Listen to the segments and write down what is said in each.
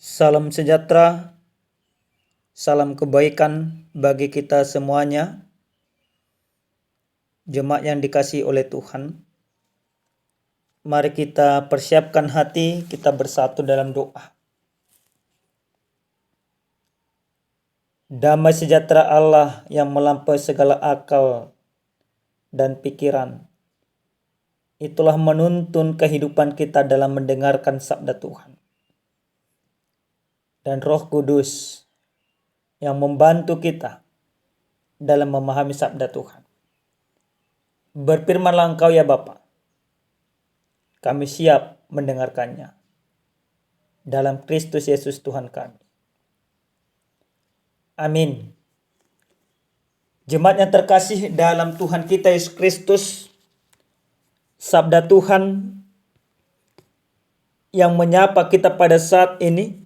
Salam sejahtera, salam kebaikan bagi kita semuanya, jemaat yang dikasihi oleh Tuhan. Mari kita persiapkan hati, kita bersatu dalam doa. Damai sejahtera Allah yang melampaui segala akal dan pikiran, itulah menuntun kehidupan kita dalam mendengarkan sabda Tuhan. Dan Roh Kudus yang membantu kita dalam memahami sabda Tuhan. Berfirmanlah Engkau ya Bapa, kami siap mendengarkannya. Dalam Kristus Yesus Tuhan kami. Amin. Jemaat yang terkasih dalam Tuhan kita Yesus Kristus, sabda Tuhan yang menyapa kita pada saat ini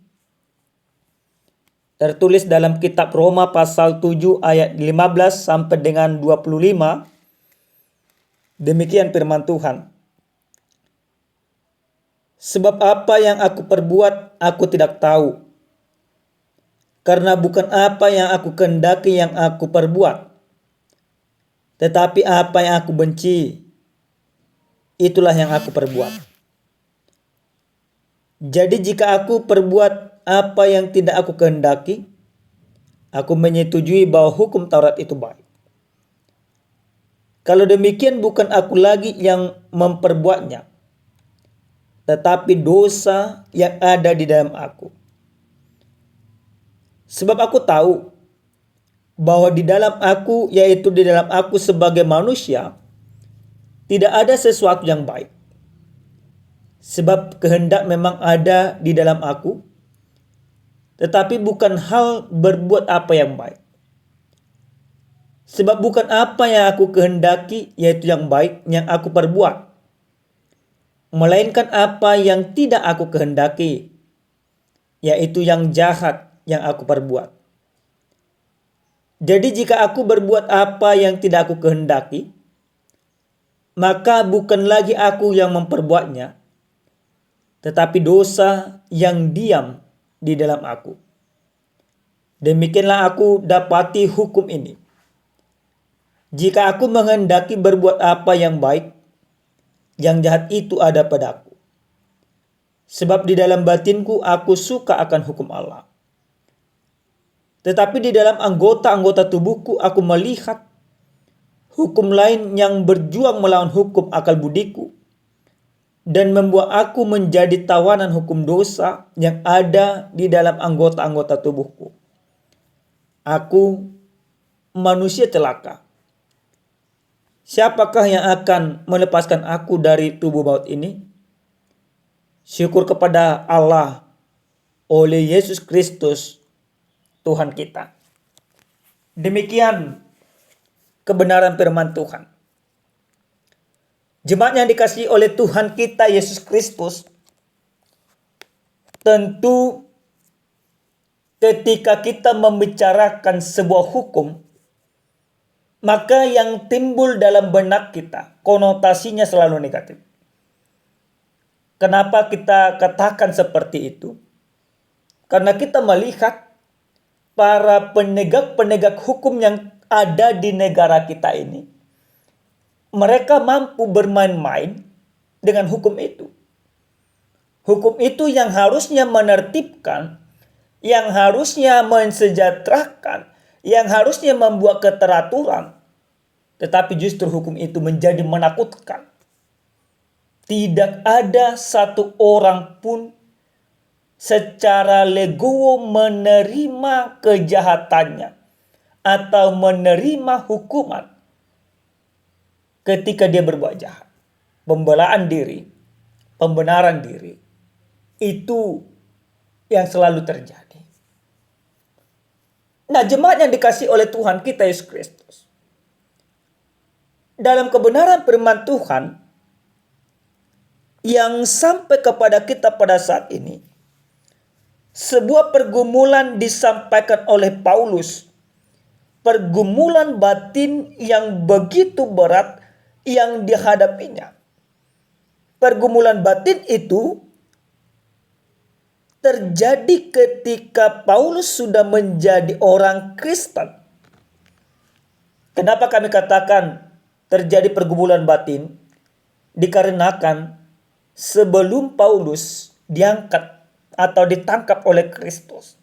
tertulis dalam kitab Roma pasal 7 ayat 15 sampai dengan 25. Demikian firman Tuhan. Sebab apa yang aku perbuat aku tidak tahu. Karena bukan apa yang aku kehendaki yang aku perbuat. Tetapi apa yang aku benci, itulah yang aku perbuat. Jadi jika aku perbuat apa yang tidak aku kehendaki, aku menyetujui bahwa hukum Taurat itu baik. Kalau demikian bukan aku lagi yang memperbuatnya, tetapi dosa yang ada di dalam aku. Sebab aku tahu bahwa di dalam aku, yaitu di dalam aku sebagai manusia, tidak ada sesuatu yang baik. Sebab kehendak memang ada di dalam aku, tetapi bukan hal berbuat apa yang baik. Sebab bukan apa yang aku kehendaki, yaitu yang baik, yang aku perbuat, melainkan apa yang tidak aku kehendaki, yaitu yang jahat yang aku perbuat. Jadi jika aku berbuat apa yang tidak aku kehendaki, maka bukan lagi aku yang memperbuatnya, tetapi dosa yang diam di dalam aku. Demikianlah aku dapati hukum ini. Jika aku menghendaki berbuat apa yang baik, yang jahat itu ada padaku. Sebab di dalam batinku aku suka akan hukum Allah. Tetapi di dalam anggota-anggota tubuhku aku melihat hukum lain yang berjuang melawan hukum akal budiku dan membuat aku menjadi tawanan hukum dosa yang ada di dalam anggota-anggota tubuhku. Aku manusia celaka. Siapakah yang akan melepaskan aku dari tubuh maut ini? Syukur kepada Allah oleh Yesus Kristus Tuhan kita. Demikian kebenaran firman Tuhan. Jemaat yang dikasihi oleh Tuhan kita Yesus Kristus, tentu ketika kita membicarakan sebuah hukum, maka yang timbul dalam benak kita konotasinya selalu negatif. Kenapa kita katakan seperti itu? Karena kita melihat para penegak-penegak hukum yang ada di negara kita ini, mereka mampu bermain-main dengan hukum itu. Hukum itu yang harusnya menertibkan, yang harusnya mensejahterakan, yang harusnya membuat keteraturan, tetapi justru hukum itu menjadi menakutkan. Tidak ada satu orang pun secara legowo menerima kejahatannya atau menerima hukuman ketika dia berbuat jahat. Pembelaan diri, pembenaran diri, itu yang selalu terjadi. Nah, jemaat yang dikasihi oleh Tuhan kita Yesus Kristus, dalam kebenaran firman Tuhan yang sampai kepada kita pada saat ini, sebuah pergumulan disampaikan oleh Paulus, pergumulan batin yang begitu berat yang dihadapinya. Pergumulan batin itu terjadi ketika Paulus sudah menjadi orang Kristen. Kenapa kami katakan terjadi pergumulan batin? Dikarenakan sebelum Paulus diangkat atau ditangkap oleh Kristus,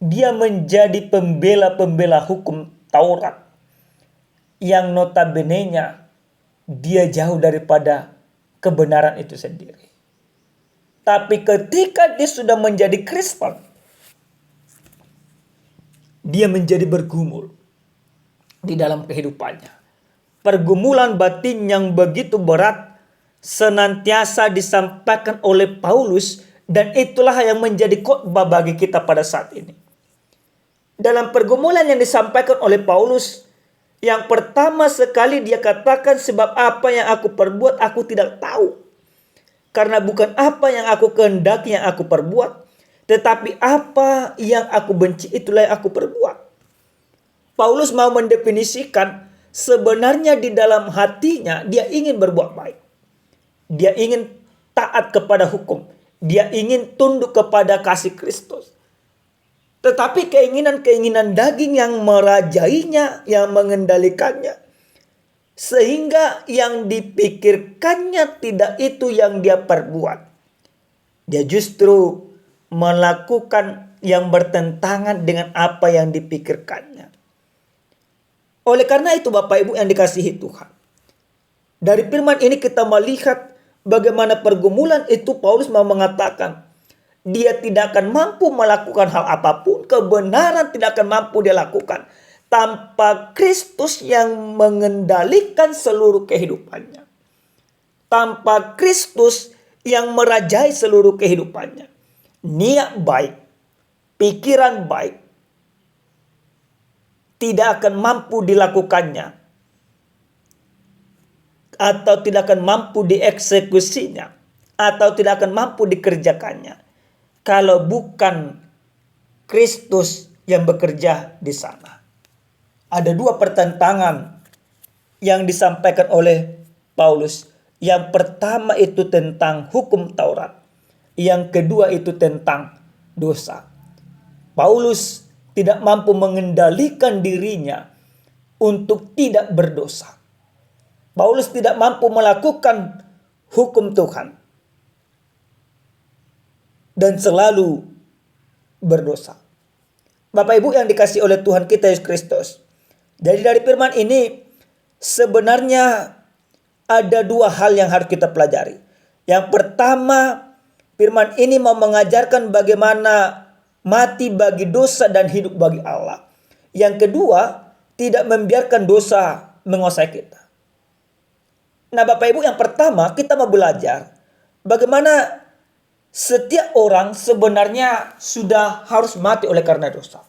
dia menjadi pembela-pembela hukum Taurat yang notabene-nya dia jauh daripada kebenaran itu sendiri. Tapi ketika dia sudah menjadi Kristen, dia menjadi bergumul di dalam kehidupannya. Pergumulan batin yang begitu berat senantiasa disampaikan oleh Paulus, dan itulah yang menjadi khotbah bagi kita pada saat ini. Dalam pergumulan yang disampaikan oleh Paulus, yang pertama sekali dia katakan, sebab apa yang aku perbuat aku tidak tahu. Karena bukan apa yang aku kehendaki yang aku perbuat, tetapi apa yang aku benci itulah yang aku perbuat. Paulus mau mendefinisikan sebenarnya di dalam hatinya dia ingin berbuat baik. Dia ingin taat kepada hukum. Dia ingin tunduk kepada kasih Kristus. Tetapi keinginan-keinginan daging yang merajainya, yang mengendalikannya, sehingga yang dipikirkannya tidak itu yang dia perbuat. Dia justru melakukan yang bertentangan dengan apa yang dipikirkannya. Oleh karena itu Bapak Ibu yang dikasihi Tuhan, dari firman ini kita melihat bagaimana pergumulan itu Paulus mau mengatakan, dia tidak akan mampu melakukan hal apapun, kebenaran tidak akan mampu dia lakukan tanpa Kristus yang mengendalikan seluruh kehidupannya. Tanpa Kristus yang merajai seluruh kehidupannya. Niat baik, pikiran baik, tidak akan mampu dilakukannya. Atau tidak akan mampu dieksekusinya. Atau tidak akan mampu dikerjakannya. Kalau bukan Kristus yang bekerja di sana. Ada dua pertentangan yang disampaikan oleh Paulus. Yang pertama itu tentang hukum Taurat. Yang kedua itu tentang dosa. Paulus tidak mampu mengendalikan dirinya untuk tidak berdosa. Paulus tidak mampu melakukan hukum Tuhan. Dan selalu berdosa. Bapak Ibu yang dikasihi oleh Tuhan kita Yesus Kristus. Jadi dari firman ini sebenarnya ada dua hal yang harus kita pelajari. Yang pertama, firman ini mau mengajarkan bagaimana mati bagi dosa dan hidup bagi Allah. Yang kedua, tidak membiarkan dosa menguasai kita. Nah Bapak Ibu, yang pertama kita mau belajar bagaimana setiap orang sebenarnya sudah harus mati oleh karena dosa.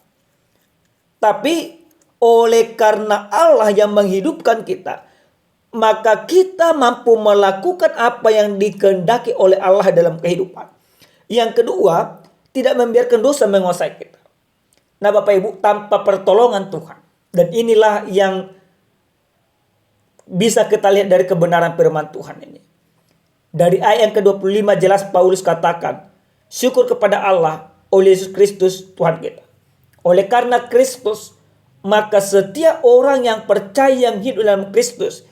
Tapi oleh karena Allah yang menghidupkan kita, maka kita mampu melakukan apa yang dikehendaki oleh Allah dalam kehidupan. Yang kedua, tidak membiarkan dosa menguasai kita. Nah Bapak Ibu, tanpa pertolongan Tuhan. Dan inilah yang bisa kita lihat dari kebenaran firman Tuhan ini. Dari ayat yang ke-25 jelas Paulus katakan, syukur kepada Allah oleh Yesus Kristus Tuhan kita. Oleh karena Kristus, maka setiap orang yang percaya yang hidup dalam Kristus,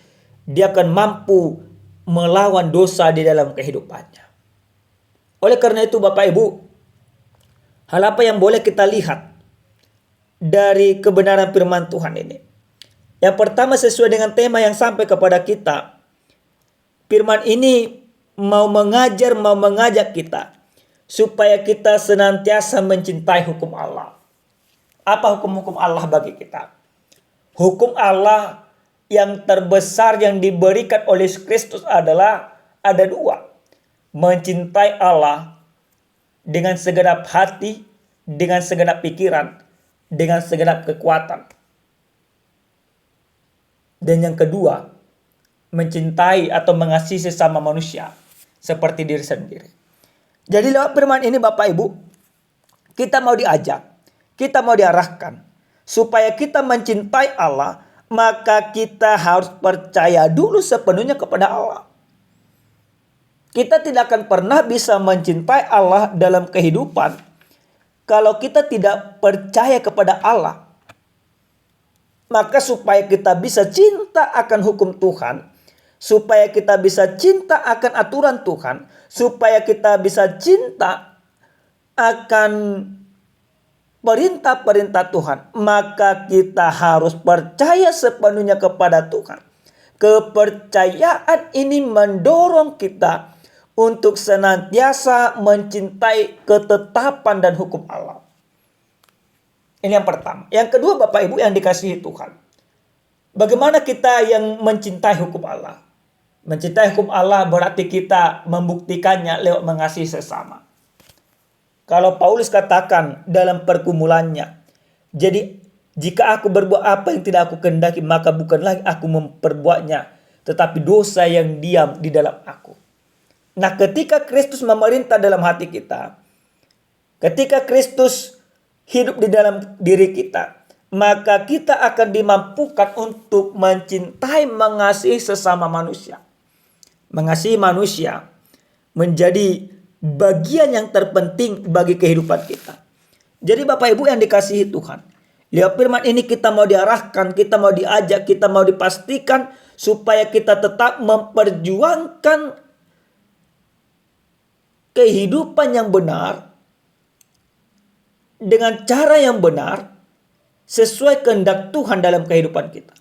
dia akan mampu melawan dosa di dalam kehidupannya. Oleh karena itu Bapak Ibu, hal apa yang boleh kita lihat dari kebenaran firman Tuhan ini? Yang pertama, sesuai dengan tema yang sampai kepada kita, firman ini mau mengajar, mau mengajak kita supaya kita senantiasa mencintai hukum Allah. Apa hukum-hukum Allah bagi kita? Hukum Allah yang terbesar yang diberikan oleh Kristus adalah ada dua. Mencintai Allah dengan segenap hati, dengan segenap pikiran, dengan segenap kekuatan. Dan yang kedua, mencintai atau mengasihi sesama manusia seperti diri sendiri. Jadi lewat firman ini Bapak Ibu, kita mau diajak, kita mau diarahkan supaya kita mencintai Allah, maka kita harus percaya dulu sepenuhnya kepada Allah. Kita tidak akan pernah bisa mencintai Allah dalam kehidupan kalau kita tidak percaya kepada Allah. Maka supaya kita bisa cinta akan hukum Tuhan, supaya kita bisa cinta akan aturan Tuhan, supaya kita bisa cinta akan perintah-perintah Tuhan, maka kita harus percaya sepenuhnya kepada Tuhan. Kepercayaan ini mendorong kita untuk senantiasa mencintai ketetapan dan hukum Allah. Ini yang pertama. Yang kedua, Bapak Ibu yang dikasihi Tuhan, bagaimana kita yang mencintai hukum Allah? Mencintai hukum Allah berarti kita membuktikannya lewat mengasihi sesama. Kalau Paulus katakan dalam pergumulannya, jadi jika aku berbuat apa yang tidak aku kehendaki, maka bukan lagi aku memperbuatnya, tetapi dosa yang diam di dalam aku. Nah, ketika Kristus memerintah dalam hati kita, ketika Kristus hidup di dalam diri kita, maka kita akan dimampukan untuk mencintai, mengasihi sesama manusia. Mengasihi manusia menjadi bagian yang terpenting bagi kehidupan kita. Jadi Bapak Ibu yang dikasihi Tuhan, lewat firman ini kita mau diarahkan, kita mau diajak, kita mau dipastikan supaya kita tetap memperjuangkan kehidupan yang benar dengan cara yang benar sesuai kehendak Tuhan dalam kehidupan kita.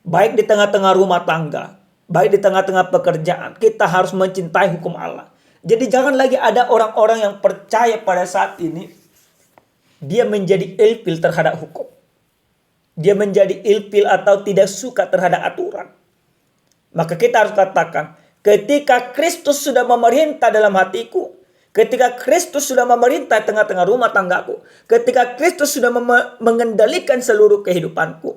Baik di tengah-tengah rumah tangga, baik di tengah-tengah pekerjaan, kita harus mencintai hukum Allah. Jadi jangan lagi ada orang-orang yang percaya pada saat ini dia menjadi ilfil terhadap hukum. Dia menjadi ilfil atau tidak suka terhadap aturan. Maka kita harus katakan, ketika Kristus sudah memerintah dalam hatiku, ketika Kristus sudah memerintah di tengah-tengah rumah tanggaku, ketika Kristus sudah mengendalikan seluruh kehidupanku,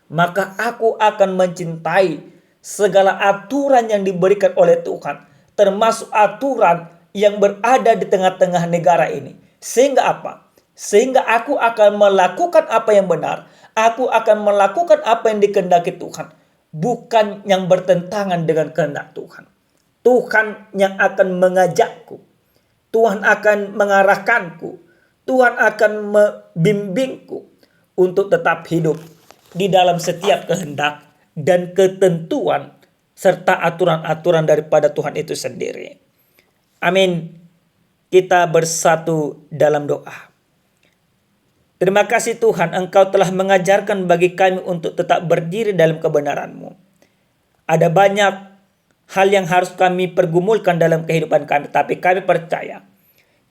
maka aku akan mencintai segala aturan yang diberikan oleh Tuhan, termasuk aturan yang berada di tengah-tengah negara ini. Sehingga apa? Sehingga aku akan melakukan apa yang benar. Aku akan melakukan apa yang dikehendaki Tuhan, bukan yang bertentangan dengan kehendak Tuhan. Tuhan yang akan mengajakku, Tuhan akan mengarahkanku, Tuhan akan membimbingku untuk tetap hidup di dalam setiap kehendak dan ketentuan serta aturan-aturan daripada Tuhan itu sendiri. Amin. Kita bersatu dalam doa. Terima kasih Tuhan, Engkau telah mengajarkan bagi kami untuk tetap berdiri dalam kebenaran-Mu. Ada banyak hal yang harus kami pergumulkan dalam kehidupan kami, tapi kami percaya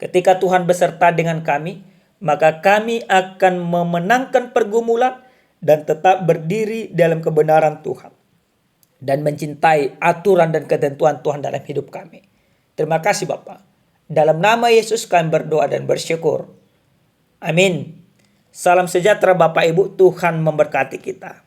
ketika Tuhan beserta dengan kami, maka kami akan memenangkan pergumulan dan tetap berdiri dalam kebenaran Tuhan dan mencintai aturan dan ketentuan Tuhan dalam hidup kami. Terima kasih Bapa. Dalam nama Yesus kami berdoa dan bersyukur. Amin. Salam sejahtera Bapak Ibu, Tuhan memberkati kita.